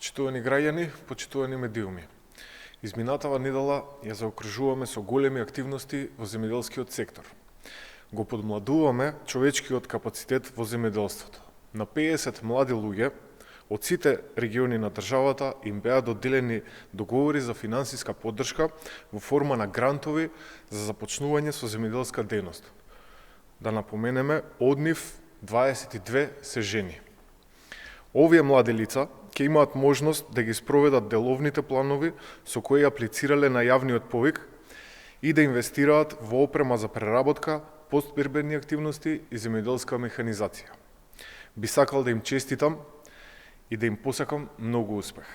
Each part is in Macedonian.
Почитувани граѓани, почитувани медиуми. Изминатава недела ја заокружуваме со големи активности во земјоделскиот сектор. Го подмладуваме човечкиот капацитет во земјоделството. На 50 млади луѓе од сите региони на државата им беа доделени договори за финансиска поддршка во форма на грантови за започнување со земјоделска дејност. Да напоменеме, од нив 22 се жени. Овие млади лица ќе имаат можност да ги спроведат деловните планови со кои аплицирале на јавниот повик и да инвестираат во опрема за преработка, постбербени активности и земјоделска механизација. Би сакал да им честитам и да им посакам многу успех.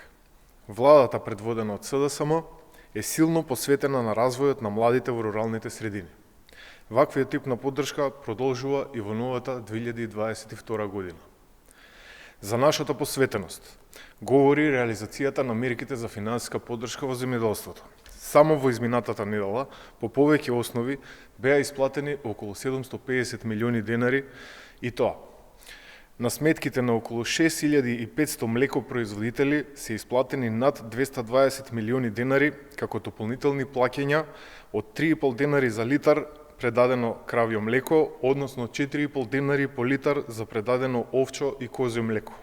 Владата, предводена од СДСМ, е силно посветена на развојот на младите во руралните средини. Ваквиот тип на поддршка продолжува и во новата 2022 година. За нашата посветеност говори реализацијата на мерките за финансиска поддршка во земјоделството. Само во изминатата недела, по повеќе основи, беа исплатени околу 750 милиони денари и тоа. На сметките на околу 6500 млекопроизводители се исплатени над 220 милиони денари како дополнителни плаќања од 3,5 денари за литар предадено кравјо млеко, односно 4,5 денари по литар за предадено овчо и козјо млеко.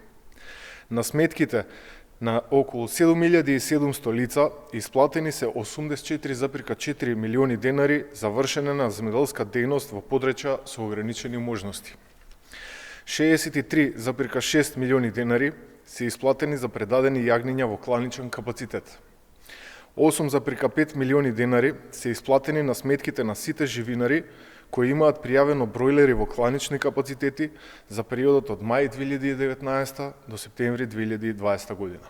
На сметките на околу 7700 лица исплатени се 84,4 милиони денари за вршене на земјоделска дејност во подрачја со ограничени можности. 63,6 милиони денари се исплатени за предадени јагниња во кланичен капацитет. 8,5 милиони денари се исплатени на сметките на сите живинари кои имаат пријавено бројлери во кланични капацитети за периодот од мај 2019 до септември 2020 година.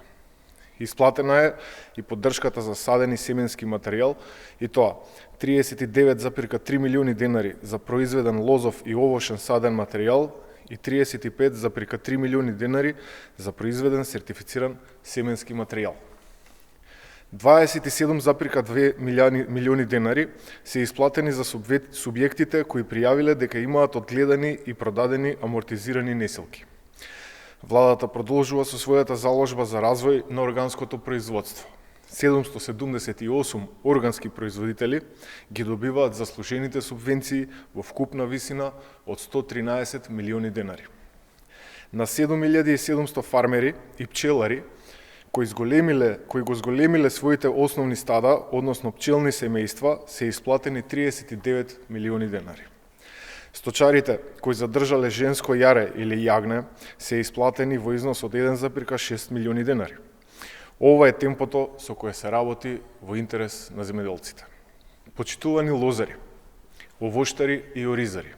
Исплатена е и поддршката за саден и семенски материјал, и тоа 39,3 милиони денари за произведен лозов и овошен саден материјал и 35,3 милиони денари за произведен сертифициран семенски материјал. 27,2 милиони денари се исплатени за субјектите кои пријавиле дека имаат одгледани и продадени амортизирани неселки. Владата продолжува со својата заложба за развој на органското производство. 778 органски производители ги добиваат заслужените субвенции во вкупна висина од 113 милиони денари. На 7700 фармери и пчелари кои го зголемиле своите основни стада, односно пчелни семејства, се исплатени 39 милиони денари. Сточарите кои задржале женско јаре или јагне се исплатени во износ од 1,6 милиони денари. Ова е темпото со кое се работи во интерес на земјоделците. Почитувани лозари, овоштари и оризари,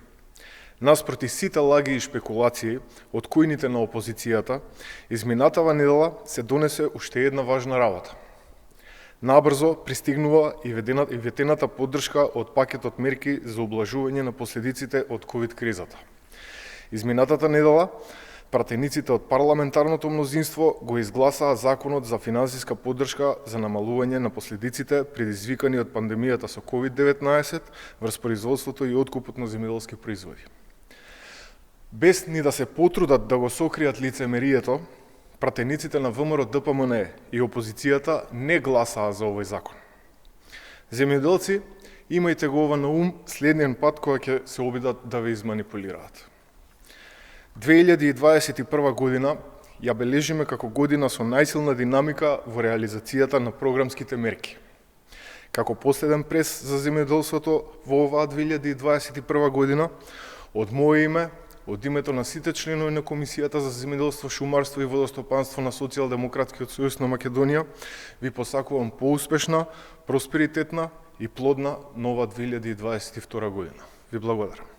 наспроти сите лаги и шпекулации од кујните на опозицијата, изминатава недела се донесе уште една важна работа. Набрзо пристигнува и ветената поддршка од пакетот мерки за облажување на последиците од ковид-кризата. Изминатата недела пратениците од парламентарното мнозинство го изгласаа законот за финансиска поддршка за намалување на последиците предизвикани од пандемијата со COVID-19 врз производството и откупот на земјоделски производи. Без ни да се потрудат да го сокријат лицемерието, пратениците на ВМРО ДПМН и опозицијата не гласаа за овој закон. Земјоделци, имајте го ова на ум следниот пат кога ќе се обидат да ве изманипулираат. 2021 година ја бележиме како година со најсилна динамика во реализацијата на програмските мерки. Како последен прес за земјоделството во оваа 2021 година, од моје име, од името на сите членови на Комисијата за земјоделство, шумарство и водостопанство на Социјалдемократскиот сојуз на Македонија, ви посакувам поуспешна, просперитетна и плодна нова 2022 година. Ви благодарам.